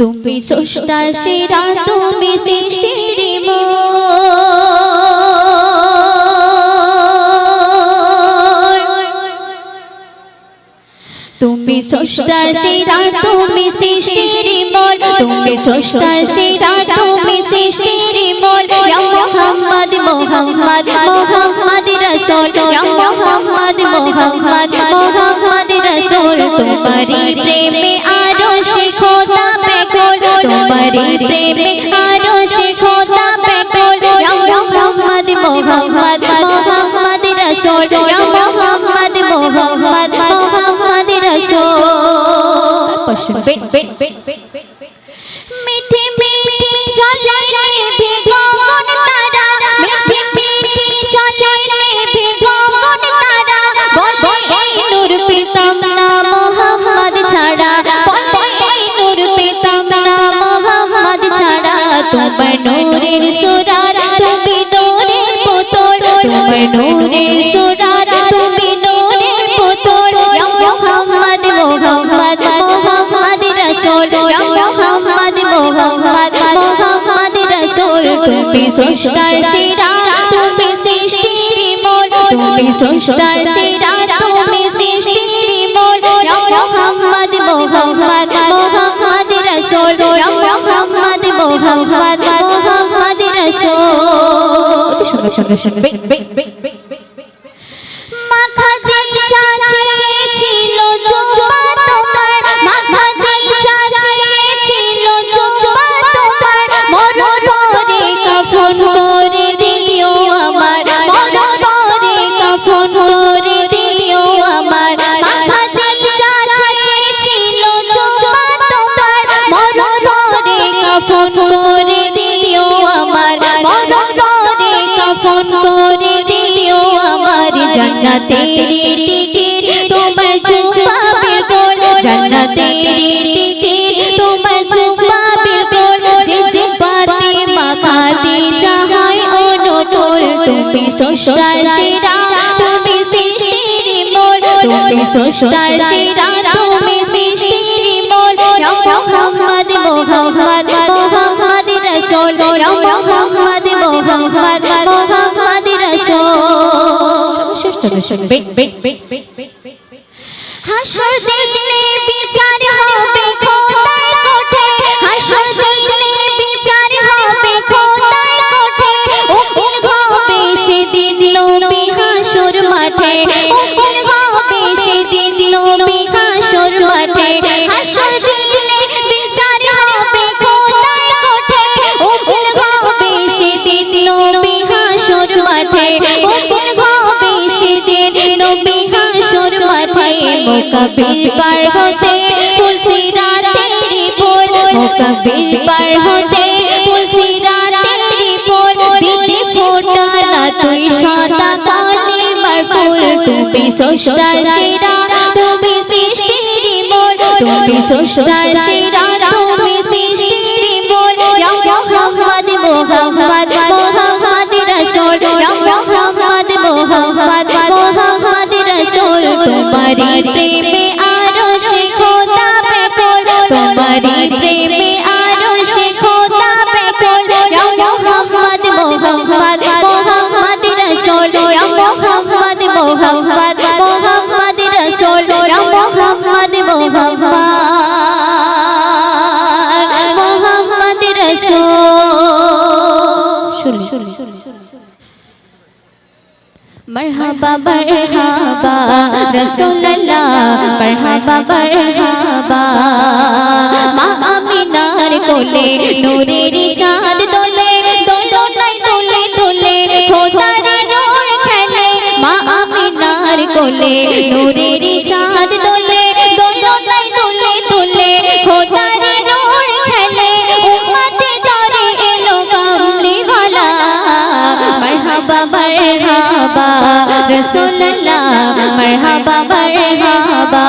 তুমি স্রষ্টার সেরা, তুমি সৃষ্টির মূল। তুমি স্রষ্টার সেরা, তুমি সৃষ্টির মূল। তুমি স্রষ্টার সেরা, তুমি সৃষ্টির মূল। ইয়া মুহাম্মদ মুহাম্মদ মুহাম্মদ রাসূল, ইয়া মুহাম্মদ মুহাম্মদ মুহাম্মদ রাসূল। তোমারি প্রেমে আরশে খোদা বেকুল, তোমারি প্রেমে আরশে খোদা বেকুল। ইয়া মুহাম্মদ মুহাম্মদ মুহাম্মদ রাসূল, ইয়া মুহাম্মদ মুহাম্মদ মুহাম্মদ রাসূল। মিঠে মিঠে চলে ভিগন তারা, মিঠে মিঠে চলে ভিগন তারা। বলে নূর পেতাম না মুহাম্মদ ছাড়া, বলে নূর পেতাম না মুহাম্মদ ছাড়া। তোমার নূরের সুরার, তুমি নূরের পুতুল, তোমার নূরের সুরার, তুমি নূরের পুতুল। ইয়া মুহাম্মদ মুহাম্মদ মুহাম্মদ রাসূল, ইয়া মুহাম্মদ মুহাম্মদ মুহাম্মদ রাসূল। তুমি স্রষ্টার সেরা, তুমি সৃষ্টির মূল। তুমি স্রষ্টার সেরা, তুমি সৃষ্টির মূল। ইয়া মুহাম্মদ মুহাম্মদ মুহাম্মদ রাসূল, ইয়া মুহাম্মদ মুহাম্মদ মুহাম্মদ রাসূল। শুনবে শুনবে মাখা দিল চাচে ছিল জুবা তোমার, মাখা দিল চাচে ছিল জুবা তোমার। মরণ পরে কাফন করে দিও আমার, মরণ পরে কাফন করে দিও আমার। মাখা দিল চাচে ছিল জুবা তোমার, মরণ পরে কাফন করে দিও আমার, মরণ পরে কাফন করে দিও আমার। জান্নাতের টিকিট তোমার জুবা বিলকুল, জান্নাতের টিকিট তোমার জুবা বিলকুল। যে যে পাতে মাখাতে চায় অনুকূল। তুমি স্রষ্টার সেরা, তুমি সৃষ্টির মূল। তুমি স্রষ্টার সেরা, তুমি সৃষ্টির মূল। ইয়া মুহাম্মদ মুহাম্মদ মুহাম্মদ রাসূল, ইয়া মুহাম্মদ মুহাম্মদ মুহাম্মদ রাসূল। হাসর দিনে বিচার হবে খোদার কোঠে, হাসর দিনে বিচার হবে খোদার কোঠে। উকিল হবে সেদিন নবী হাসর মাঠে, উকিল হবে সেদিন নবী হাসর মাঠে। হাসর দিনে বিচার হবে খোদার কোঠে, উকিল হবে সেদিন নবী হাসর মাঠে, উকিল হবে সেদিন নবী হাসর মাঠে। মুকাবিল পার হতে ফুলসিরাতের পুল, মুকাবিল পার হতে ফুলসিরাতের পুল। দিলে ফোটা না তুই সাদা কালিমার ফুল। তুমি স্রষ্টার সেরা, তুমি সৃষ্টির মূল। তুমি স্রষ্টার সেরা, তুমি সৃষ্টির মূল। ইয়া মুহাম্মদ মুহাম্মদ মুহাম্মদ রাসূল, ইয়া মুহাম্মদ মুহাম্মদ মুহাম্মদ রাসূল। তোমারি প্রেমে আরশে খোদা বেকুল, তোমারি প্রেমে আরশে খোদা বেকুল। ইয়া মুহাম্মদ মুহাম্মদ মুহাম্মদ রাসূল, ইয়া মুহাম্মদ মুহাম্মদ মুহাম্মদ রাসূল, ইয়া মুহাম্মদ মুহাম্মদ মুহাম্মদ রাসূল। মরহাবা মরহাবা রাসূলুল্লাহ, মরহাবা মরহাবা। মা আমিনার কোলে নূরের চাঁদ দোলে, দোলনায় দোলে দোলে খোদার নূর খেলে। মা আমিনার কোলে নূরের চাঁদ দোলে, দোলনায় দোলে দোলে খোদার নূর খেলে। উম্মতের দরে এলো কামলিওয়ালা, মরহাবা মরহাবা রাসূলুল্লাহ, মরহাবা মরহাবা।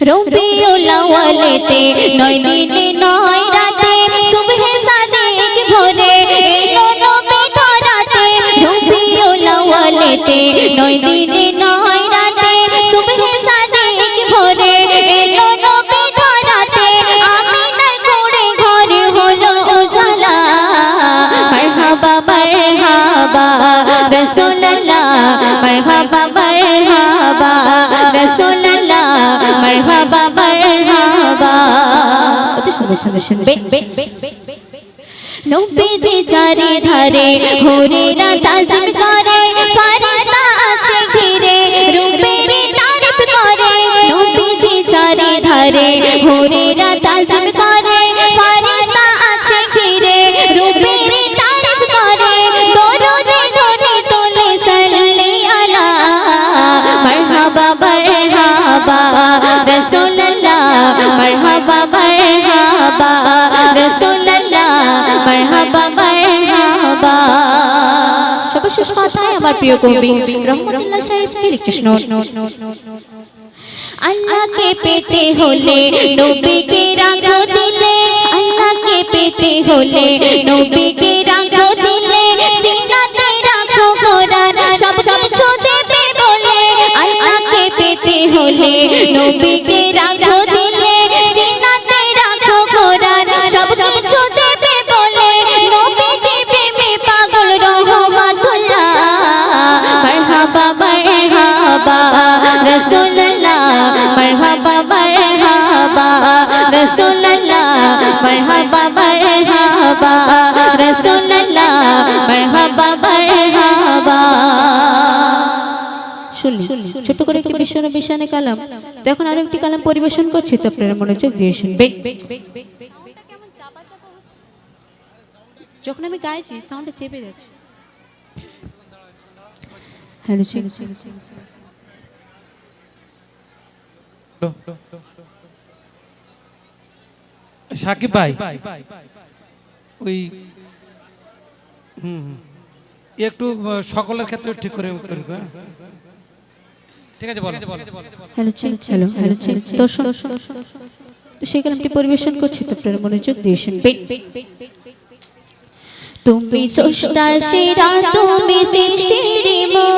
রবিউল আউয়ালেতে 9 দিনে 9 রাতে সুবহে সাদিক ভোরে এলো নবী ধরাতে। রবিউল আউয়ালেতে 9 দিনে 9 রাতে সুবহে সাদিক ভোরে এলো রাসূলুল্লাহ মারহাবা মারহাবা রাসূলুল্লাহ মারহাবা মারহাবা। অতি সুন্দর সুন্দর শুনবে। নবীজি চারিধারে হুরেরা তাজিম করে, ফারিস্তা আছে ঘিরে রূপের তারিফ করে। নবীজি চারিধারে হুরেরা তাজিম করে, ফারিস্তা আছে ঘিরে রূপের তারিফ করে। দরুদে ধ্বনি তোলে সাল্লি আলা মারহাবা মারহাবা রাসূলুল্লাহ মারহাবা মারহাবা রাসূলুল্লাহ মারহাবা মারহাবা। সর্বশেষ কথায় আমার প্রিয় কবি রহমতুল্লাহ সাহেবকে লিখছে আল্লাহকে পেতে হলে নবীকে রাখো দিলে, আল্লাহকে পেতে হলে নবীকে রাখো দিলে, সিনাতে রাখো কোরআন সব কিছু দেবে বলে। আল্লাহকে পেতে হলে নবীকে রাখো দিলে, সিনাতে রাখো কোরআন সব কিছু দেবে বলে। নবীজির প্রেমে পাগল রহমাতুল্লাহ মারহাবা মারহাবা রাসূলুল্লাহ মারহাবা মারহাবা রাসূলুল্লাহ মারহাবা মারহাবা রাসূলুল্লাহ মারহাবা মারহাবা। শুনলি ছোট করে একটি বিশ্বনবী শানে কালাম, তো এখন আরো একটি কালাম পরিবেশন করছি, তো আপনারা মনোযোগ দিয়ে শুনবেন। যখন আমি গাইছি সাউন্ডটা চেপে যাচ্ছে। হ্যালো সাকিব ভাই, ওই একটু সকলের ক্ষেত্রে ঠিক করে ঠিক আছে বলো। হ্যালো দর্শক, তো সেই কালামটি পরিবেশন করছি, তো আপনারা মনোযোগ দিয়ে শুনবেন। তুমি স্রষ্টার সেরা, তুমি সৃষ্টির মূল,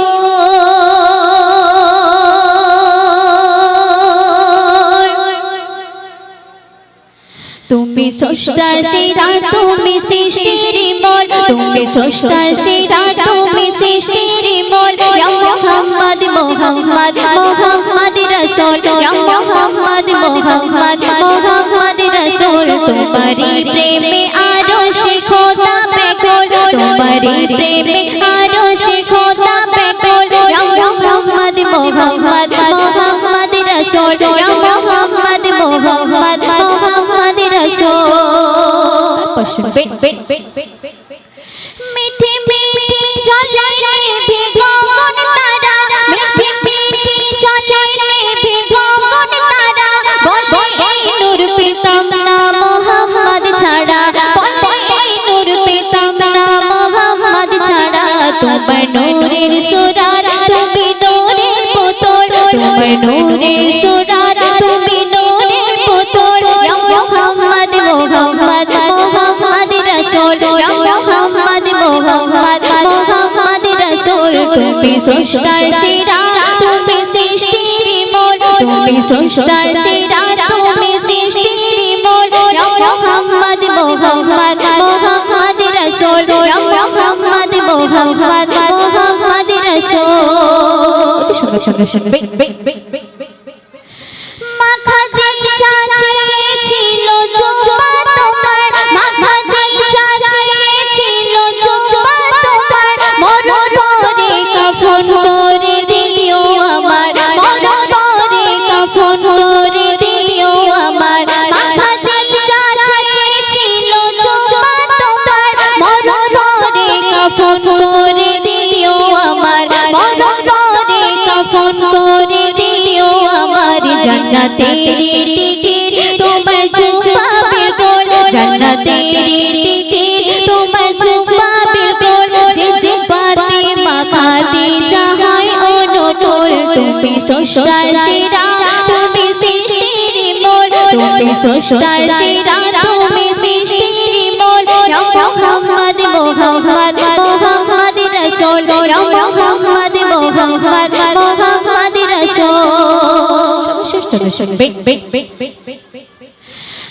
তুমি স্রষ্টার সেরা, তুমি সৃষ্টির মূল, তুমি স্রষ্টার সেরা, তুমি সৃষ্টির মূল। ইয়া মুহাম্মদ মুহাম্মদ মুহাম্মদ রাসূল, ইয়া মুহাম্মদ মুহাম্মদ মুহাম্মদ রাসূল। তোমারি প্রেমে আরশ খোদা বেকুল, তোমারি প্রেমে আরশ খোদা বেকুল। ইয়া মুহাম্মদ মুহাম্মদ মুহাম্মদ রাসূল, ইয়া মুহাম্মদ মুহাম্মদ মুহাম্মদ রাসূল। মিঠি মিঠি ঝলঝলে ভিগোন তারা, মিঠি মিঠি ঝলঝলে ভিগোন তারা। বলে এই নূর পেতাম না মুহাম্মদ ছাড়া, বলে এই নূর পেতাম না মুহাম্মদ ছাড়া। তোমার নূরের সুরাত, তুমি নূরের পুতুল, তোমার নূরের সুরাত, তুমি নূরের পুতুল। ইয়া মুহাম্মদ মুহাম্মদ মুহাম্মদ রাসূল, ইয়া মুহাম্মদ মুহাম্মদ মুহাম্মদ রাসূল। তুমি স্রষ্টার সেরা, তুমি সৃষ্টির মূল, তুমি স্রষ্টার সেরা, তুমি সৃষ্টির মূল। ইয়া মুহাম্মদ মুহাম্মদ মুহাম্মদ রাসূল, ইয়া মুহাম্মদ মুহাম্মদ মুহাম্মদ রাসূল। অতি সুন্দর সুন্দর শুনবে। মাখা দিচা ছিল জুবা তোমার, মাখা দিচা ছিল জুবা তোমার। মরণ পরে কাফন করে দিও আমার, মরণ পরে কাফন করে দিও আমার। মাখা দিচা ছিল জুবা তোমার, মরণ পরে কাফন করে দিও আমার, মরণ পরে কাফন করে দিও আমার। জান্নাতের টিকিট তোমার জুবা বিলকুল, জান্নাতের টিকিট তোমার জুবা বিলকুল। যে জুবাতে মাখাতে চাই অনুকূল। তুমি স্রষ্টার সেরা, তুমি সৃষ্টির মূল, তুমি স্রষ্টার সেরা, তুমি সৃষ্টির মূল। ইয়া মুহাম্মদ মুহাম্মদ মুহাম্মদ রাসূল, ইয়া মুহাম্মদ মুহাম্মদ মুহাম্মদ রাসূল।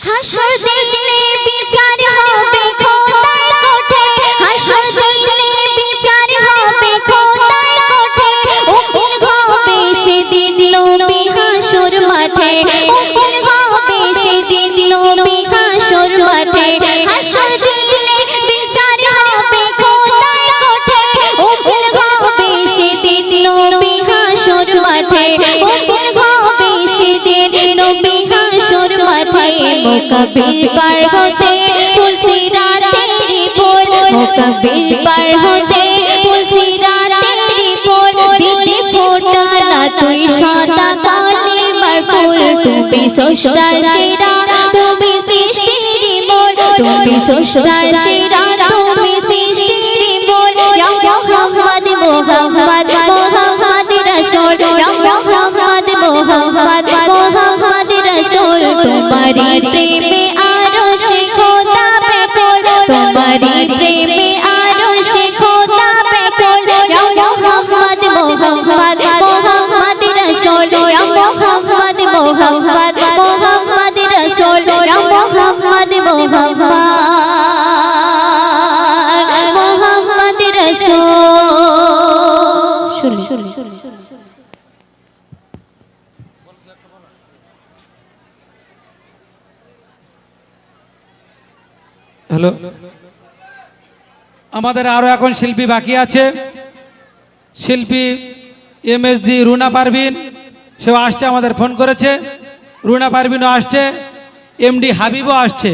হাসর দিনে বিচার হবে খোদার কোঠে, হাসর দিনে বিচার হবে খোদার মাঠে উকিল হবে সেদিন নবী হাসর মাঠে হাসর দিনে বিচার হবে খোদার কোঠে উকিল হবে সেদিন নবী হাসর মাঠে উকিল হবে সেদিন নবী হাসর মাঠে মুকাবিল পার হতে তুলসী রাতের পোল মুকাবিল পার হতে তুলসী রাতের পোল দিতে ফোটা না তুই সাদা কালিমার ফুল তুমি স্রষ্টার সেরা তুমি সৃষ্টির মোল তুমি স্রষ্টার সেরা তুমি সৃষ্টির মোল ইয়া মুহাম্মদ মুহাম্মদ মুহাম্মদ রাসূল ইয়া মুহাম্মদ মুহাম্মদ মুহাম্মদ রাসূল তোমারি প্রেমে আরশে খোদা বেকুল তোমারি প্রেমে আরশে খোদা বেকুল ইয়া মুহাম্মদ মুহাম্মদ মুহাম্মদ রাসূল ইয়া মুহাম্মদ মুহাম্মদ মুহাম্মদ রাসূল ইয়া মুহাম্মদ মুহাম্মদ মুহাম্মদ রাসূল শুনি হ্যালো, আমাদের আরো এখন শিল্পী বাকি আছে। শিল্পী MSD রুনা পারভিন, সেও আসছে, আমাদের ফোন করেছে। রুনা পারভিনও আসছে, MD হাবিবও আসছে।